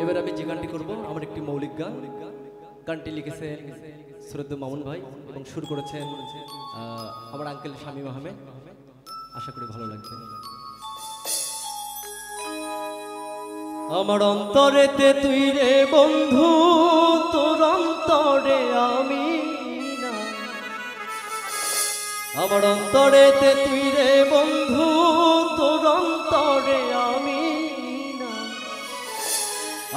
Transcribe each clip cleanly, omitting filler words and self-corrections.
এবার আমি যে গানটি করব আমার একটি মৌলিক গান। গানটি লিখেছেন শ্রদ্ধেয় মামুন ভাই এবং সুর করেছেন আমার আঙ্কেল শামীম আহমেদ। আশা করি ভালো লাগবে। আমার অন্তরেতে তুই রে বন্ধু, তোর অন্তরে আমি না। আমার অন্তরেতে তুই রে বন্ধু, তোর অন্তরে আমি না।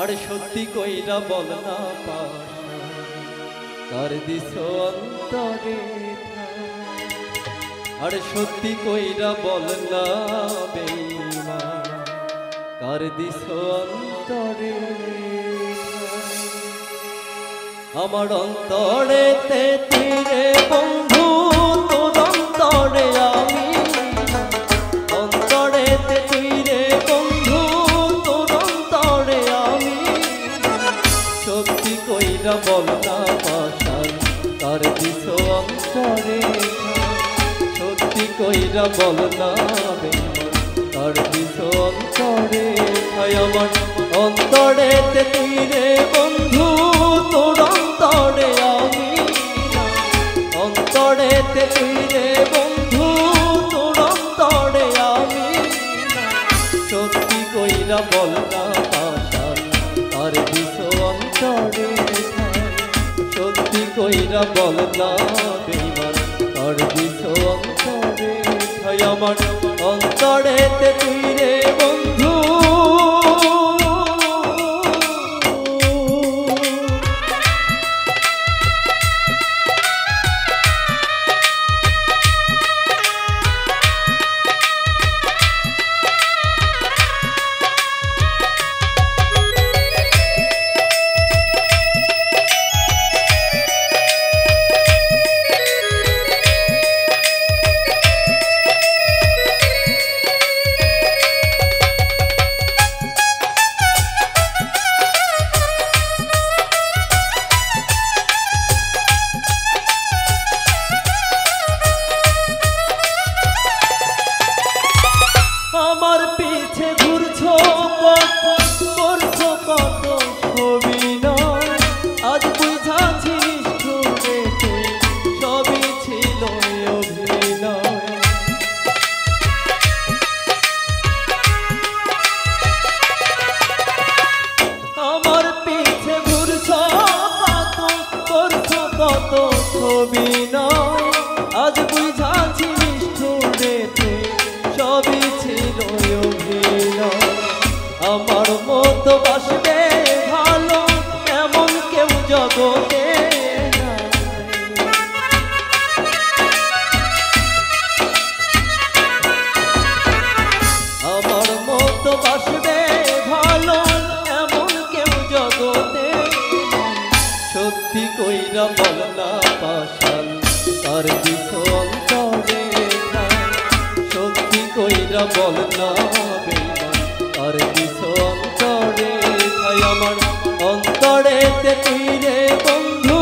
আরে সত্যি কইরা বল না পাশা, কার দিছ অন্তরে। আরে সত্যি কইরা বল না বেঈমান, কার দিছ অন্তরে। আমার অন্তরেতে তুই রে বন্ধু, তোর অন্তরে আমি না। অন্তরেতে তুই রে বন্ধু, তোর অন্তরে আমি না। সত্যি কইরা বল না পাশান, কার দিছ অন্তরে। সত্যি কইরা বল না বেঈমান, কার দিছ অন্তরে। আমার অন্তরেতে তুই রে বন্ধু, তোর অন্তরে আমি না। অন্তরেতে তুই রে বন্ধু, তোর অন্তরে আমি না। সত্যি কইরা বল না পাশান, কার দিছ অন্তরে। সত্যি কইরা বল না বেঈমান, কার দিছ অন্তরে। আমার অন্তরেতে তুই রে বন্ধু। আমার পিছে ঘুরছো কত, করছো কত অভিনয়। আজ বুঝাছিস ঠুকে তুই, সবই ছিল অভিনয়। আমার পিছে ঘুরছো কত, করছো কত অভিনয়। আজ বুঝাছিস ঠুকে তুই, সবই ছিল অভিনয়। আমার মতো বাসবে ভালো এমন কেউ জগতে নাই। আমার মতো বাসবে ভালো এমন কেউ জগতে নাই। সত্যি কইরা বল না পাশান, কার দিছ অন্তরে। সত্যি কইরা বল না বেঈমান, কার দিছ অন্তরে। আমার অন্তরেতে তুই রে বন্ধু।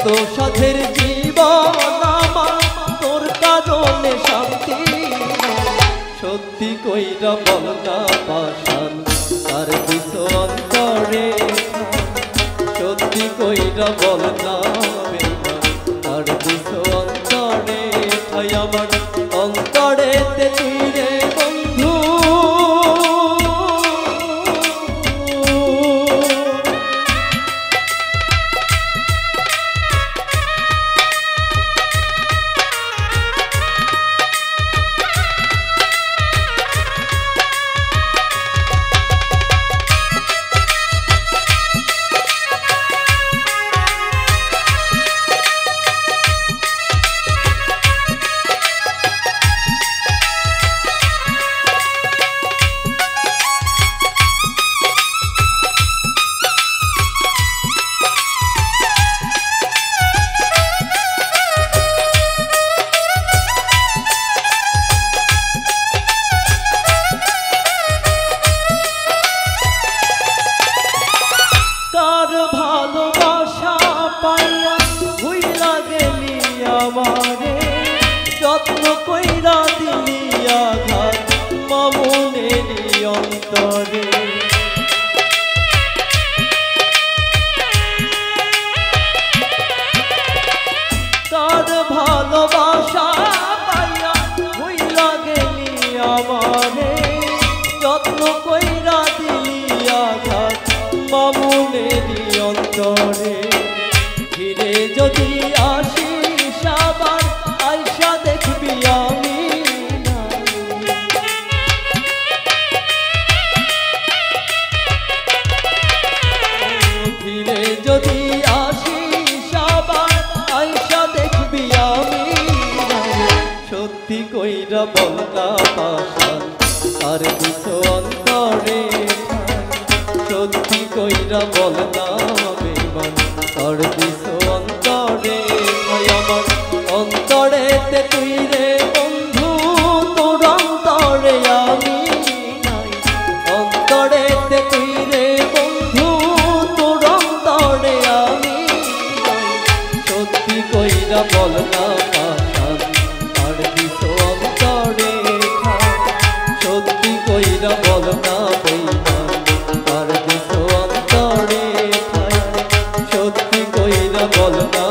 কত সাধের জীবন আমার তোর কারণে শান্তি সত্যি কইরা বল না পাশান তার দিস অন্তরে সত্যি কইরা বল না তার দিস অন্তরে আমার অন্তরে তুই রে বন্ধু যত্ন কইরা দিলি আঘাত মামুনেরই অন্তরে তার ভালোবাসা পাইয়া ভুইলা গেলি আমারে যত্ন কইরা দিলি আঘাত মামুনেরই অন্তরে ফিরে যদি আসিস আবার আয়সা দেখবি আমি ফিরে যদি আসিস আবার আয়সা দেখবি আমি সত্যি কইরা বল না পাশান আর দিস অন্তরে সত্যি কইরা বল না বেমান আর দিস অন্তরে আমার অন্তরেতে তুই রে বন্ধু তোর অন্তরে আমি নাই অন্তরেতে তুই রে বন্ধু তোর অন্তরে আমি নাই সত্যি কইরা বল না পাশান আর দিস অন্তরে সত্যি কইরা বল না বেঈমান আর দিস অন্তরে সত্যি কইরা বল না